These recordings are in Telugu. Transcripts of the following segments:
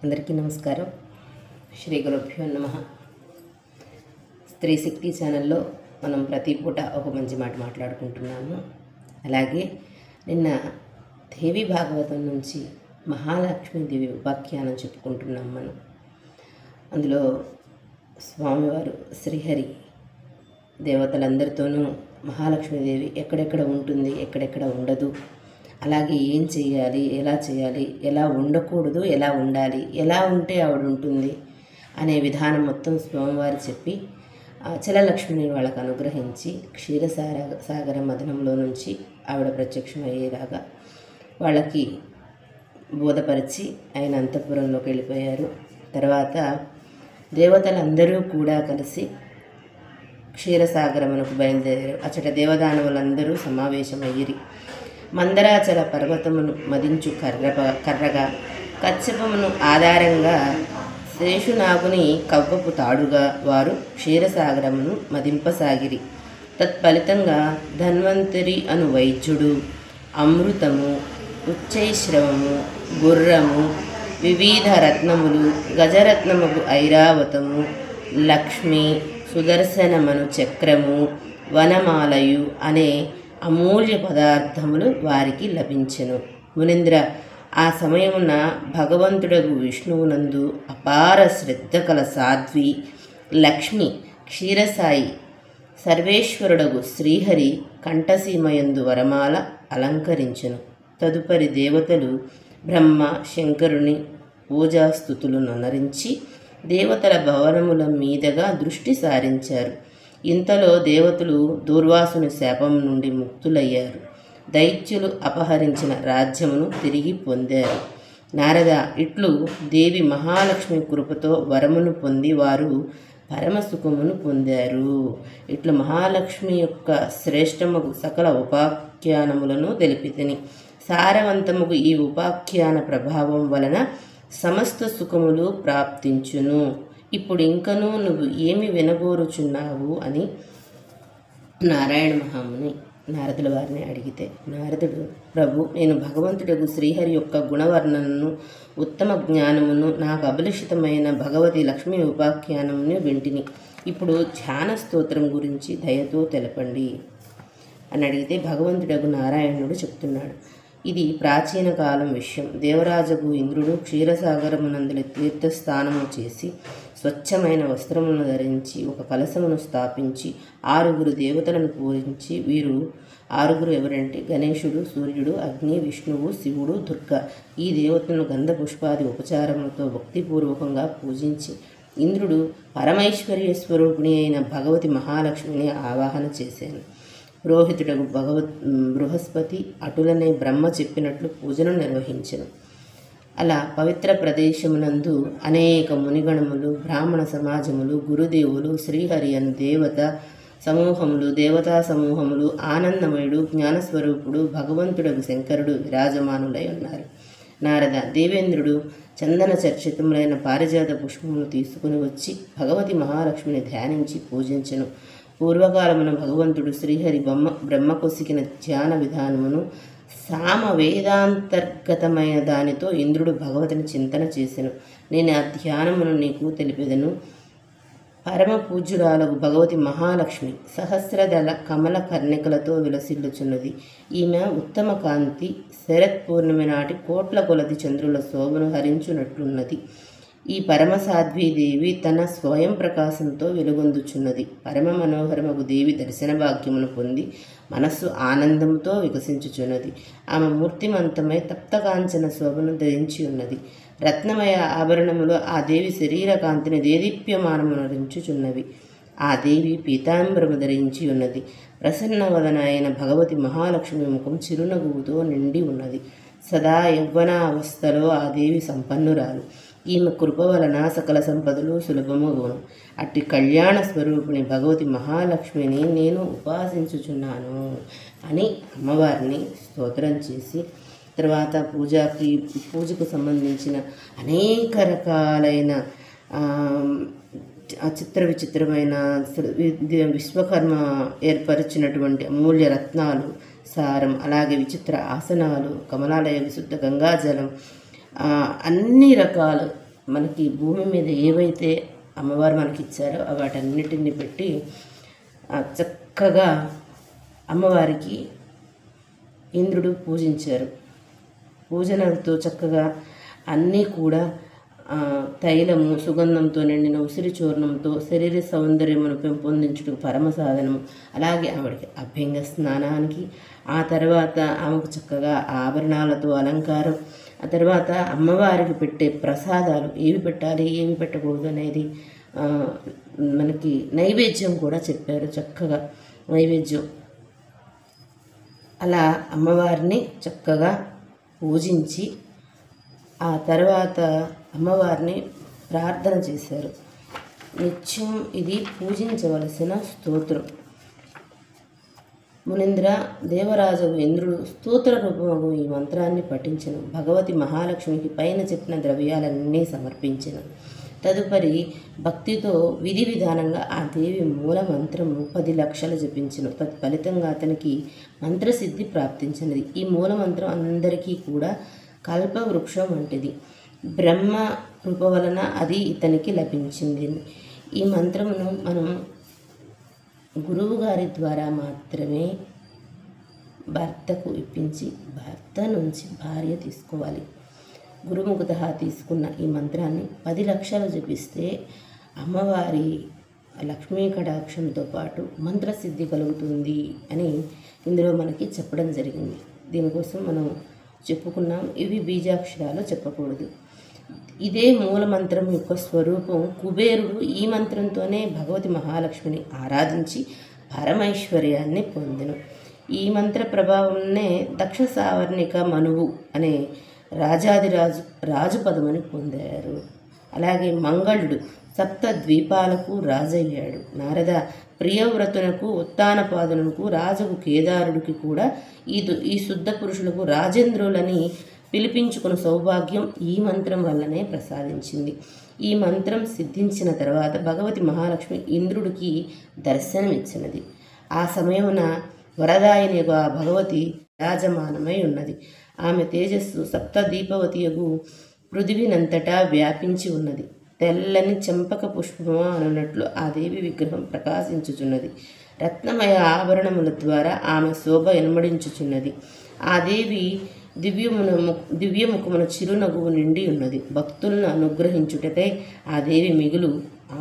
అందరికీ నమస్కారం. శ్రీ గురుభ్యో నమః. స్త్రీ శక్తి ఛానల్లో మనం ప్రతి పూట ఒక మంచి మాట మాట్లాడుకుంటున్నాము. అలాగే నిన్న దేవి భాగవతం నుంచి మహాలక్ష్మీదేవి ఉపాఖ్యానం చెప్పుకుంటున్నాం మనం. అందులో స్వామివారు శ్రీహరి దేవతలందరితోనూ మహాలక్ష్మీదేవి ఎక్కడెక్కడ ఉంటుంది, ఎక్కడెక్కడ ఉండదు, అలాగే ఏం చేయాలి, ఎలా ఉండకూడదు, ఎలా ఉండాలి, ఎలా ఉంటే ఆవిడ ఉంటుంది అనే విధానం మొత్తం స్వామివారు చెప్పి చలలక్ష్మిని వాళ్ళకు అనుగ్రహించి సాగర మదనంలో నుంచి ఆవిడ ప్రత్యక్షం అయ్యేలాగా వాళ్ళకి బోధపరిచి ఆయన అంతఃపురంలోకి వెళ్ళిపోయారు. తర్వాత దేవతలందరూ కూడా కలిసి క్షీరసాగరమునకు బయలుదేరారు. అచ్చట దేవదానవులందరూ సమావేశమయ్యిరి. మందరాచల పర్వతమును మదించు కర్రగా కచ్చపమును ఆధారంగా శేషునాగుని కవ్వపు తాడుగా వారు క్షీరసాగరమును మదింపసాగిరి. తత్ఫలితంగా ధన్వంతరి అను వైద్యుడు అమృతము, ఉచ్చైశ్రవము, గుర్రము, వివిధ రత్నములు, గజరత్నముకు ఐరావతము, లక్ష్మి, సుదర్శనమను చక్రము, వనమాలయు అనే అమూల్య పదార్థములు వారికి లభించెను. మునీంద్ర, ఆ సమయమున భగవంతుడగు విష్ణువునందు అపార శ్రద్ధ కల సాధ్వి లక్ష్మి క్షీరసాయి సర్వేశ్వరుడగు శ్రీహరి కంఠసీమయందు వరమాల అలంకరించెను. తదుపరి దేవతలు బ్రహ్మ శంకరుని పూజాస్థుతులను అనరించి దేవతల భవనముల మీదగా దృష్టి సారించారు. ఇంతలో దేవతలు దూర్వాసుని శాపం నుండి ముక్తులయ్యారు. దైత్యులు అపహరించిన రాజ్యమును తిరిగి పొందారు. నారద, ఇట్లు దేవి మహాలక్ష్మి కృపతో వరమును పొంది వారు పరమసుఖమును పొందారు. ఇట్లు మహాలక్ష్మి యొక్క శ్రేష్టముగు సకల ఉపాఖ్యానములను తెలిపితిని. సారవంతముగు ఈ ఉపాఖ్యాన ప్రభావం వలన సమస్త సుఖములు ప్రాప్తించును. ఇప్పుడు ఇంకనూ నువ్వు ఏమి వినగోరుచున్నావు అని నారాయణ మహాముని నారదుల వారిని అడిగితే, నారదుడు, ప్రభు, నేను భగవంతుడగు శ్రీహరి యొక్క గుణవర్ణనను, ఉత్తమ జ్ఞానమును, నాకు అభిలషితమైన భగవతి లక్ష్మీ ఉపాఖ్యానమును వింటిని. ఇప్పుడు ధ్యాన స్తోత్రం గురించి దయతో తెలపండి అని అడిగితే భగవంతుడగు నారాయణుడు చెప్తున్నాడు. ఇది ప్రాచీన కాలం విషయం. దేవరాజగు ఇంద్రుడు క్షీరసాగరమునందలి తీర్థస్థానము చేసి స్వచ్ఛమైన వస్త్రములను ధరించి ఒక కలశమును స్థాపించి 6 దేవతలను పూజించి, వీరు 6 ఎవరంటే గణేశుడు, సూర్యుడు, అగ్ని, విష్ణువు, శివుడు, దుర్గ. ఈ దేవతలను గంధ పుష్పాది ఉపచారములతో భక్తిపూర్వకంగా పూజించి ఇంద్రుడు పరమైశ్వర్య స్వరూపిణి అయిన భగవతి మహాలక్ష్మిని ఆవాహన చేశాను. పురోహితుడకు బృహస్పతి అటులనే బ్రహ్మ చెప్పినట్లు పూజను నిర్వహించెను. అలా పవిత్ర ప్రదేశమునందు అనేక మునిగణములు, బ్రాహ్మణ సమాజములు, గురుదేవులు, శ్రీహరి అను దేవతా సమూహములు, ఆనందమయుడు, జ్ఞానస్వరూపుడు భగవంతుడకు శంకరుడు విరాజమానులై ఉన్నారు. నారద, దేవేంద్రుడు చందన చర్చితములైన పారిజాత పుష్పమును తీసుకుని వచ్చి భగవతి మహాలక్ష్మిని ధ్యానించి పూజించెను. పూర్వకాలమున భగవంతుడు శ్రీహరి బ్రహ్మ కొసికిన ధ్యాన విధానమును సామవేదాంతర్గతమైన దానితో ఇంద్రుడు భగవతిని చింతన చేసెను. నేను ఆ ధ్యానమును నీకు తెలిపెదను. పరమ పూజ్యురాలకు భగవతి మహాలక్ష్మి సహస్రదళ కమల కర్ణికలతో విలసిల్లుచున్నది. ఈమె ఉత్తమ కాంతి శరత్ పూర్ణిమ నాటి కోట్ల కొలది చంద్రుల శోభను హరించున్నట్లున్నది. ఈ పరమసాధ్వీదేవి తన స్వయం ప్రకాశంతో వెలుగొందుచున్నది. పరమ మనోహరమగు దేవి దర్శన భాగ్యమును పొంది మనస్సు ఆనందంతో వికసించుచున్నది. ఆమె మూర్తిమంతమై తప్తకాంచన శోభను ధరించి ఉన్నది. రత్నమయ ఆభరణములు ఆ దేవి శరీర కాంతిని దేదీప్యమానమునరించుచున్నవి. ఆ దేవి పీతాంబరము ధరించి ఉన్నది. ప్రసన్నవదన అయిన భగవతి మహాలక్ష్మి ముఖం చిరునవ్వుతో నిండి ఉన్నది. సదా యవ్వనావస్థలో ఆ దేవి సంపన్నురాలు. ఈమె కృప వలన సకల సంపదలు సులభమగును. అట్టి కళ్యాణ స్వరూపిణి భగవతి మహాలక్ష్మిని నేను ఉపాసించుచున్నాను అని అమ్మవారిని స్తోత్రం చేసి తర్వాత పూజకు సంబంధించిన అనేక రకాలైన విచిత్రమైన విశ్వకర్మ ఏర్పరిచినటువంటి అమూల్య రత్నాలు, సారం, అలాగే విచిత్ర ఆసనాలు, కమలాలయ విశుద్ధ గంగాజలం, అన్ని రకాల మనకి భూమి మీద ఏవైతే అమ్మవారు మనకి ఇచ్చారో వాటన్నిటిని పెట్టి చక్కగా అమ్మవారికి ఇంద్రుడు పూజించారు. పూజనతో చక్కగా అన్నీ కూడా తైలము, సుగంధంతో నిండిన ఉసిరి చూర్ణంతో శరీర సౌందర్యమును పెంపొందించుటకు పరమ సాధనము. అలాగే ఆవిడకి అభ్యంగ స్నానానికి, ఆ తర్వాత ఆమెకు చక్కగా ఆభరణాలతో అలంకారం, ఆ తర్వాత అమ్మవారికి పెట్టే ప్రసాదాలు ఏవి పెట్టాలి ఏవి పెట్టకూడదు అనేది మనకి నైవేద్యం కూడా చెప్పారు. చక్కగా నైవేద్యం అలా అమ్మవారిని చక్కగా పూజించి ఆ తర్వాత అమ్మవారిని ప్రార్థన చేశారు. నిత్యం ఇది పూజించవలసిన స్తోత్రం. మునీంద్ర, దేవరాజు ఇంద్రుడు స్తోత్ర రూపము ఈ మంత్రాన్ని పఠించను. భగవతి మహాలక్ష్మికి పైన చెప్పిన ద్రవ్యాలన్నీ సమర్పించను. తదుపరి భక్తితో విధి విధానంగా ఆ దేవి మూల మంత్రము 10 లక్షలు జపించను. తత్ఫలితంగా అతనికి మంత్రసిద్ధి ప్రాప్తించినది. ఈ మూల మంత్రం అందరికీ కూడా కల్పవృక్షం వంటిది. బ్రహ్మ కృప వలన అది ఇతనికి లభించింది. ఈ మంత్రమును మనం గురువు గారి ద్వారా మాత్రమే భర్తకు ఇప్పించి భర్త నుంచి భార్య తీసుకోవాలి. గురుముఖత తీసుకున్న ఈ మంత్రాన్ని 10 లక్షలు జపిస్తే అమ్మవారి లక్ష్మీ కటాక్షంతో పాటు మంత్రసిద్ధి కలుగుతుంది అని ఇందులో మనకి చెప్పడం జరిగింది. దీనికోసం మనం చెప్పుకున్నాం. ఇవి బీజాక్షరాలు చెప్పకూడదు. ఇదే మూలమంత్రం యొక్క స్వరూపం. కుబేరుడు ఈ మంత్రంతోనే భగవతి మహాలక్ష్మిని ఆరాధించి పరమైశ్వర్యాన్ని పొందెను. ఈ మంత్ర ప్రభావంనే దక్ష సావర్ణిక మనువు అనే రాజు పదమని పొందారు. అలాగే మంగళుడు సప్త ద్వీపాలకు రాజయ్యాడు. నారద ప్రియవ్రతునకు, ఉత్తానపాదునకు, రాజుకు కేదారుడికి కూడా ఈ శుద్ధ పురుషులకు రాజేంద్రులని పిలిపించుకున్న సౌభాగ్యం ఈ మంత్రం వల్లనే ప్రసాదించింది. ఈ మంత్రం సిద్ధించిన తర్వాత భగవతి మహాలక్ష్మి ఇంద్రుడికి దర్శనమిచ్చినది. ఆ సమయమున వరదాయినిగా భగవతి విరాజమానమై ఉన్నది. ఆమె తేజస్సు సప్తదీపవతియగు పృథివినంతటా వ్యాపించి ఉన్నది. తెల్లని చెంపక పుష్పము అనున్నట్లు ఆ దేవి విగ్రహం ప్రకాశించుచున్నది. రత్నమయ ఆభరణముల ద్వారా ఆమె శోభ ఎనమడించుచున్నది. ఆ దేవి దివ్యముఖమున చిరునగువు నిండి ఉన్నది. భక్తులను అనుగ్రహించుటకై ఆ దేవి మిగులు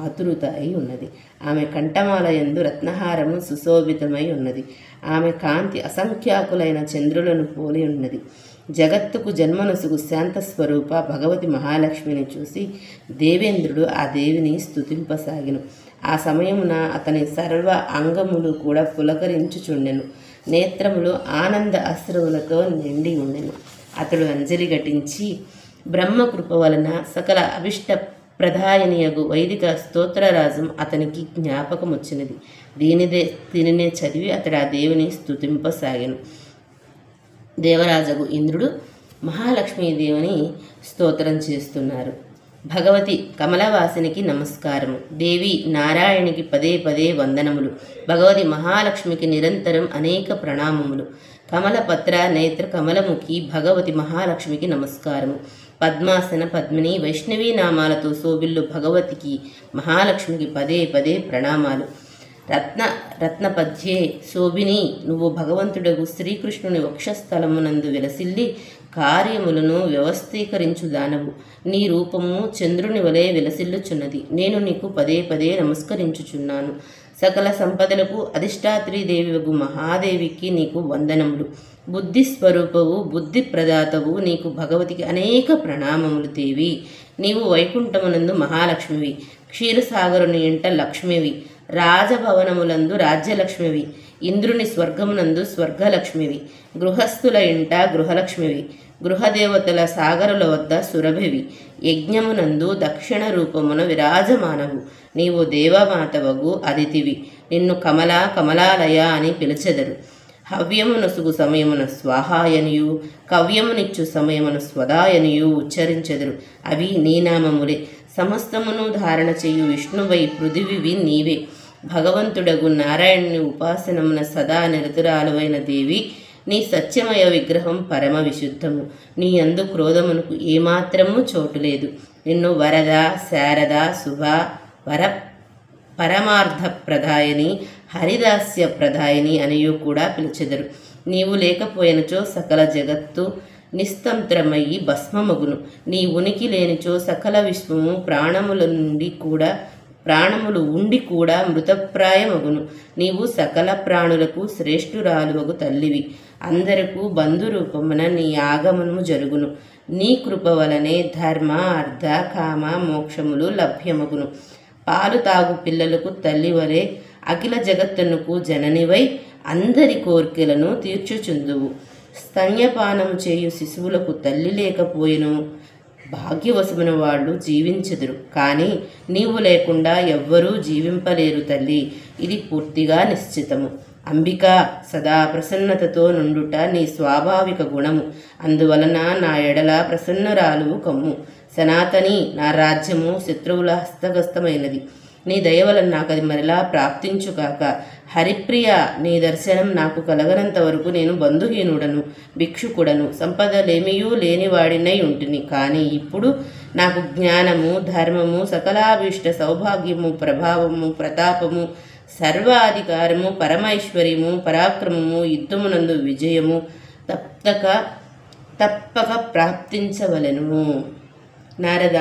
ఆతురుత అయి ఉన్నది. ఆమె కంఠమాలయందు రత్నహారము సుశోభితమై ఉన్నది. ఆమె కాంతి అసంఖ్యాకులైన చంద్రులను పోలి ఉన్నది. జగత్తుకు జన్మనసుగు శాంతస్వరూప భగవతి మహాలక్ష్మిని చూసి దేవేంద్రుడు ఆ దేవిని స్తుతింపసాగిను. ఆ సమయమున అతని సర్వ అంగములు కూడా పులకరించుచుండెను. నేత్రములు ఆనంద అశ్రువులతో నిండి ఉండెను. అతడు అంజలి ఘటించి బ్రహ్మకృప వలన సకల అభిష్ట ప్రధాయనియగు వైదిక స్తోత్రరాజం అతనికి జ్ఞాపకం వచ్చినది. దీనినే చదివి అతడు ఆ దేవుని స్తుతింపసాగాను. దేవరాజగు ఇంద్రుడు మహాలక్ష్మీదేవిని స్తోత్రం చేస్తున్నారు. భగవతి కమలవాసినికి నమస్కారము. దేవి నారాయణికి పదే పదే వందనములు. భగవతి మహాలక్ష్మికి నిరంతరం అనేక ప్రణామములు. కమలపత్ర నేత్ర కమలముఖి భగవతి మహాలక్ష్మికి నమస్కారము. పద్మాసన పద్మిని వైష్ణవీ నామాలతో శోభిల్లు భగవతికి మహాలక్ష్మికి పదే పదే ప్రణామాలు. రత్నపద్యే శోభిని, నువ్వు భగవంతుడగు శ్రీకృష్ణుని వక్షస్థలమునందు విలసిల్లి కార్యములను వ్యవస్థీకరించు దానవు. నీ రూపము చంద్రుని వలె విలసిల్లుచున్నది. నేను నీకు పదే పదే నమస్కరించుచున్నాను. సకల సంపదలకు అధిష్టాత్రీదేవివగు మహాదేవికి నీకు వందనములు. బుద్ధి స్వరూపవు, బుద్ధి ప్రదాతవు నీకు భగవతికి అనేక ప్రణామములు. దేవి, నీవు వైకుంఠమునందు మహాలక్ష్మివి, క్షీరసాగరుని ఇంట లక్ష్మివి, రాజభవనములందు రాజ్యలక్ష్మివి, ఇంద్రుని స్వర్గమునందు స్వర్గలక్ష్మివి, గృహస్థుల ఇంట గృహలక్ష్మివి, గృహదేవతల సాగరుల వద్ద సురభివి, యజ్ఞమునందు దక్షిణ రూపమున విరాజమానవు. నీవు దేవమాతవగు అదితివి. నిన్ను కమలాలయ అని పిలిచెదరు. హవ్యమునసుగు సమయమున స్వాహాయనియు, కవ్యమునిచ్చు సమయమున స్వదాయనియు ఉచ్చరించెదరు. అవి నీ నామములే. సమస్తమును ధారణ చేయు విష్ణువై పృథివివి నీవే. భగవంతుడగు నారాయణుని ఉపాసనమున సదా నిరతురాలువైన దేవి, నీ సత్యమయ విగ్రహం పరమ విశుద్ధము. నీ యందు క్రోధమునకు ఏమాత్రము చోటు లేదు. నిన్ను వరద, శారద, శుభ, వర పరమార్థ ప్రదాయని, హరిదాస్య ప్రదాయని అనియు కూడా పిలిచెదరు. నీవు లేకపోయినచో సకల జగత్తు నిస్తంత్రమయ్యి భస్మమగును. నీ ఉనికి లేనిచో సకల విశ్వము ప్రాణములు ఉండి కూడా మృతప్రాయమగును. నీవు సకల ప్రాణులకు శ్రేష్ఠురాలువగు తల్లివి. అందరకు బంధురూపమున నీ ఆగమనము జరుగును. నీ కృప వలనే ధర్మ, అర్థ, కామ, మోక్షములు లభ్యమగును. పాలు తాగు పిల్లలకు తల్లి వలె అఖిల జగత్తునకు జననివై అందరి కోర్కెలను తీర్చుచుందువు. స్తన్యపానము చేయు శిశువులకు తల్లి లేకపోయిను భాగ్యవశమున వాళ్ళు జీవించెదరు. కానీ నీవు లేకుండా ఎవ్వరూ జీవింపలేరు తల్లి. ఇది పూర్తిగా నిశ్చితము. అంబిక, సదా ప్రసన్నతతో నుండుట నీ స్వాభావిక గుణము. అందువలన నా ఎడల ప్రసన్నరాలు కమ్ము. సనాతని, నా రాజ్యము శత్రువుల హస్తగస్తమైనది. నీ దయవలన నాకు అది మరలా ప్రాప్తించుకాక. హరిప్రియ, నీ దర్శనం నాకు కలగనంత వరకు నేను బంధుహీనుడను, భిక్షుకుడను, సంపదలేమియూ లేనివాడినై ఉంటిని. కానీ ఇప్పుడు నాకు జ్ఞానము, ధర్మము, సకలాభీష్ట సౌభాగ్యము, ప్రభావము, ప్రతాపము, సర్వాధికారము, పరమైశ్వర్యము, పరాక్రమము, యుద్ధమునందు విజయము తప్పక ప్రాప్తించవలెను. నారద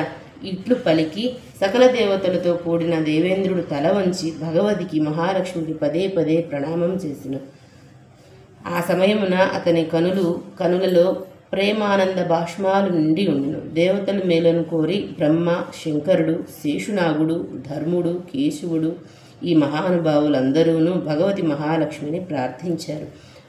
ఇట్లు పలికి సకల దేవతలతో కూడిన దేవేంద్రుడు తల వంచి భగవతికి, మహాలక్ష్మికి పదే పదే ప్రణామం చేసిన. ఆ సమయమున అతని కనులలో ప్రేమానంద భాష్మాలు నిండి ఉండును. దేవతలు మేలను కోరి బ్రహ్మ, శంకరుడు, శేషునాగుడు, ధర్ముడు, కేశవుడు ఈ మహానుభావులందరూనూ భగవతి మహాలక్ష్మిని ప్రార్థించారు.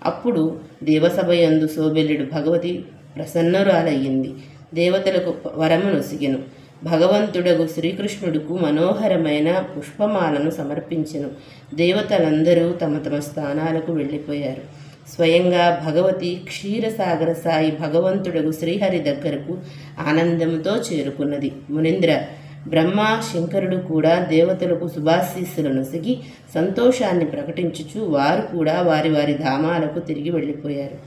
అప్పుడు దేవసభయందు శోభెల్లుడు భగవతి ప్రసన్నురాలయ్యింది. దేవతలకు వరము నొసిగెను. భగవంతుడగు శ్రీకృష్ణుడుకు మనోహరమైన పుష్పమాలను సమర్పించెను. దేవతలందరూ తమ తమ స్థానాలకు వెళ్ళిపోయారు. స్వయంగా భగవతి క్షీరసాగర సాయి భగవంతుడగు శ్రీహరి దగ్గరకు ఆనందంతో చేరుకున్నది. మునీంద్ర, బ్రహ్మ, శంకరుడు కూడా దేవతలకు శుభాశీస్సులు నొసిగి సంతోషాన్ని ప్రకటించుచు వారు కూడా వారి వారి ధామాలకు తిరిగి వెళ్ళిపోయారు.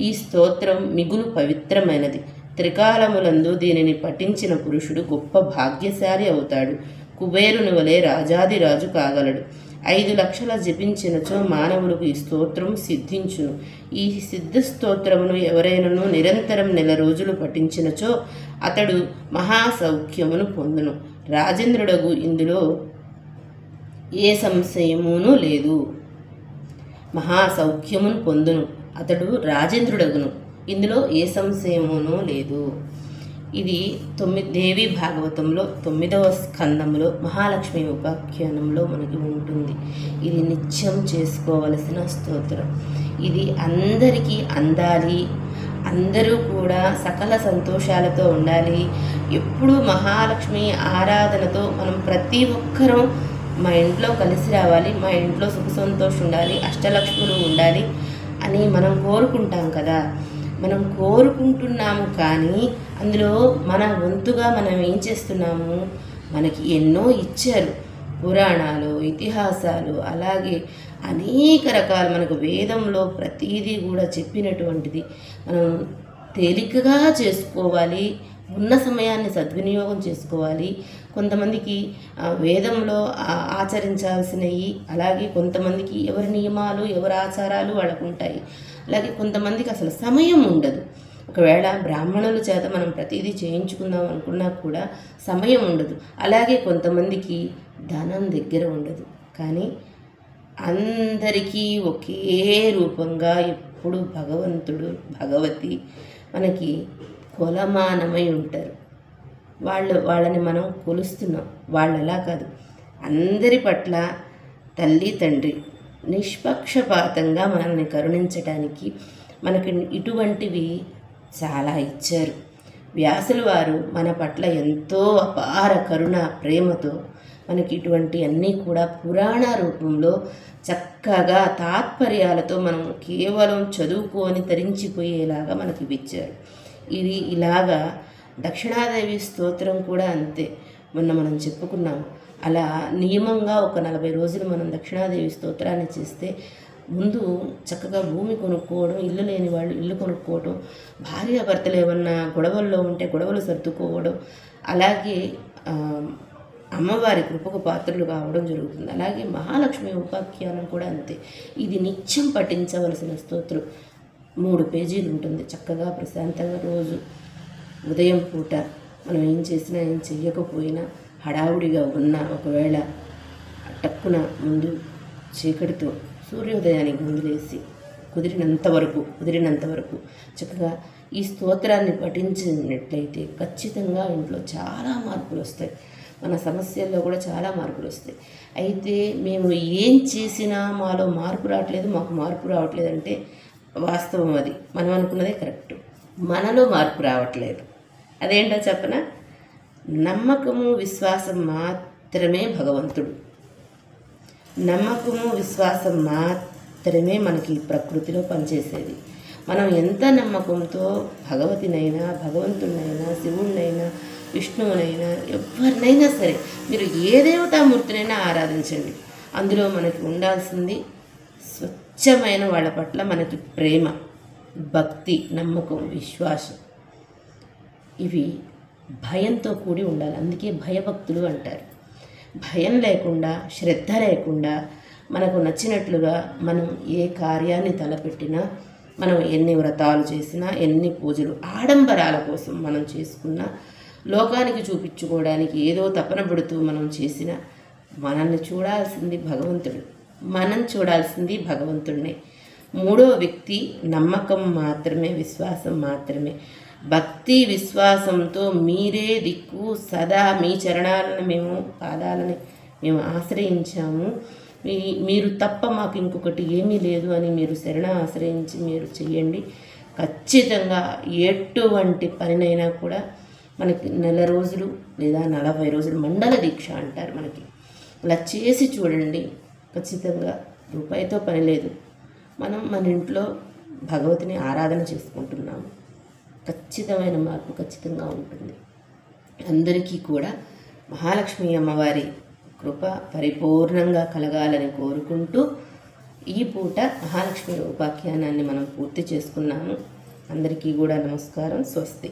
ఈ స్తోత్రం మిగులు పవిత్రమైనది. త్రికాలములందు దీనిని పఠించిన పురుషుడు గొప్ప భాగ్యశాలి అవుతాడు. కుబేరుని వలె రాజాదిరాజు కాగలడు. 5 లక్షల జపించినచో మానవులకు ఈ స్తోత్రం సిద్ధించును. ఈ సిద్ధ స్తోత్రమును ఎవరైనను నిరంతరం 1 రోజులు పఠించినచో అతడు మహాసౌఖ్యమును పొందును. రాజేంద్రుడగు ఇందులో ఏ సంశయమును లేదు. మహాసౌఖ్యమును పొందును. అతడు రాజేంద్రుడగును. ఇందులో ఏ సంశయమునూ లేదు. ఇది దేవి భాగవతంలో 9వ స్కందంలో మహాలక్ష్మి ఉపాఖ్యానంలో మనకి ఉంటుంది. ఇది నిత్యం చేసుకోవలసిన స్తోత్రం. ఇది అందరికీ అందాలి. అందరూ కూడా సకల సంతోషాలతో ఉండాలి. ఎప్పుడూ మహాలక్ష్మి ఆరాధనతో మనం ప్రతి ఒక్కరూ మా ఇంట్లో కలిసి రావాలి, మా ఇంట్లో సుఖ సంతోషం ఉండాలి, అష్టలక్ష్ములు ఉండాలి అని మనం కోరుకుంటాం కదా. మనం కోరుకుంటున్నాము, కానీ అందులో మన వంతుగా మనం ఏం చేస్తున్నాము? మనకి ఎన్నో ఇచ్చారు, పురాణాలు, ఇతిహాసాలు, అలాగే అనేక రకాలు మనకు వేదంలో ప్రతీదీ కూడా చెప్పినటువంటిది మనం తేలికగా చేసుకోవాలి. ఉన్న సమయాన్ని సద్వినియోగం చేసుకోవాలి. కొంతమందికి వేదంలో ఆచరించాల్సినవి, అలాగే కొంతమందికి ఎవరి నియమాలు, ఎవరి ఆచారాలు వాళ్ళకు ఉంటాయి. అలాగే కొంతమందికి అసలు సమయం ఉండదు. ఒకవేళ బ్రాహ్మణుల చేత మనం ప్రతిదీ చేయించుకుందాం అనుకున్నా కూడా సమయం ఉండదు. అలాగే కొంతమందికి ధనం దగ్గర ఉండదు. కానీ అందరికీ ఒకే రూపంగా ఎప్పుడు భగవతి మనకి కొలమానమై ఉంటారు. వాళ్ళని మనం కొలుస్తున్నాం. వాళ్ళు అలా కాదు, అందరి పట్ల తల్లి తండ్రి నిష్పక్షపాతంగా మనల్ని కరుణించటానికి మనకి ఇటువంటివి చాలా ఇచ్చారు. వ్యాసుల వారు మన పట్ల ఎంతో అపార కరుణ ప్రేమతో మనకి ఇటువంటి అన్నీ కూడా పురాణ రూపంలో చక్కగా తాత్పర్యాలతో మనం కేవలం చదువుకొని తరించిపోయేలాగా మనకి ఇచ్చారు. ఇది ఇలాగా దక్షిణాదేవి స్తోత్రం కూడా అంతే. మొన్న మనం చెప్పుకున్నాం. అలా నియమంగా ఒక 40 రోజులు మనం దక్షిణాదేవి స్తోత్రాన్ని చేస్తే ముందు చక్కగా భూమి కొనుక్కోవడం, ఇల్లు లేని వాళ్ళు ఇల్లు కొనుక్కోవడం, భార్యాభర్తలు ఏమన్నా గొడవల్లో ఉంటే గొడవలు సర్దుకోవడం, అలాగే అమ్మవారి కృపకు పాత్రలు కావడం జరుగుతుంది. అలాగే మహాలక్ష్మి ఉపాఖ్యానం కూడా అంతే. ఇది నిత్యం పఠించవలసిన స్తోత్రం. 3 పేజీలు ఉంటుంది. చక్కగా ప్రశాంతంగా రోజు ఉదయం పూట మనం ఏం చేసినా ఏం చెయ్యకపోయినా హడావుడిగా ఉన్నా ఒకవేళ టక్కున ముందు చీకటితో సూర్యోదయానికి ముందు లేసి కుదిరినంత వరకు చక్కగా ఈ స్తోత్రాన్ని పఠించినట్లయితే ఖచ్చితంగా ఇంట్లో చాలా మార్పులు వస్తాయి. మన సమస్యల్లో కూడా చాలా మార్పులు వస్తాయి. అయితే మేము ఏం చేసినా మాలో మార్పు రావట్లేదు, మాకు మార్పు రావట్లేదు అంటే వాస్తవం. అది మనం అనుకున్నదే కరెక్ట్. మనలో మార్పు రావట్లేదు. అదేంటో చెప్పనా? నమ్మకము విశ్వాసం మాత్రమే భగవంతుడు. నమ్మకము విశ్వాసం మాత్రమే మనకి ప్రకృతిలో పనిచేసేది. మనం ఎంత నమ్మకంతో భగవతినైనా, భగవంతుడినైనా, శివుడినైనా, విష్ణువునైనా, ఎవరినైనా సరే మీరు ఏ దేవతామూర్తినైనా ఆరాధించండి. అందులో మనకి ఉండాల్సింది స్వచ్ఛమైన వాళ్ళ పట్ల మనకి ప్రేమ, భక్తి, నమ్మకం, విశ్వాసం. ఇవి భయంతో కూడి ఉండాలి. అందుకే భయభక్తులు అంటారు. భయం లేకుండా, శ్రద్ధ లేకుండా మనకు నచ్చినట్లుగా మనం ఏ కార్యాన్ని తలపెట్టినా, మనం ఎన్ని వ్రతాలు చేసినా, ఎన్ని పూజలు ఆడంబరాల కోసం మనం చేసుకున్నా, లోకానికి చూపించుకోవడానికి ఏదో తపన పడుతూ మనం చేసినా, మనల్ని చూడాల్సింది భగవంతుడు, మనం చూడాల్సింది భగవంతుడినే. 3వ వ్యక్తి నమ్మకం మాత్రమే, విశ్వాసం మాత్రమే. భక్తి విశ్వాసంతో మీరే దిక్కు, సదా మీ చరణాలను పాదాలని మేము ఆశ్రయించాము, మీరు తప్ప మాకు ఇంకొకటి ఏమీ లేదు అని మీరు శరణ ఆశ్రయించి మీరు చెయ్యండి. ఖచ్చితంగా ఎటువంటి పనినైనా కూడా మనకి 4 రోజులు లేదా 40 రోజులు మండల దీక్ష అంటారు మనకి. అలా చేసి చూడండి. ఖచ్చితంగా రూపాయితో పని లేదు. మనం మన ఇంట్లో భగవతిని ఆరాధన చేసుకుంటున్నాము. ఖచ్చితమైన మార్పు ఖచ్చితంగా ఉంటుంది. అందరికీ కూడా మహాలక్ష్మి అమ్మవారి కృప పరిపూర్ణంగా కలగాలని కోరుకుంటూ ఈ పూట మహాలక్ష్మి ఉపాఖ్యానాన్ని మనం పూర్తి చేసుకున్నాము. అందరికీ కూడా నమస్కారం. స్వస్తి.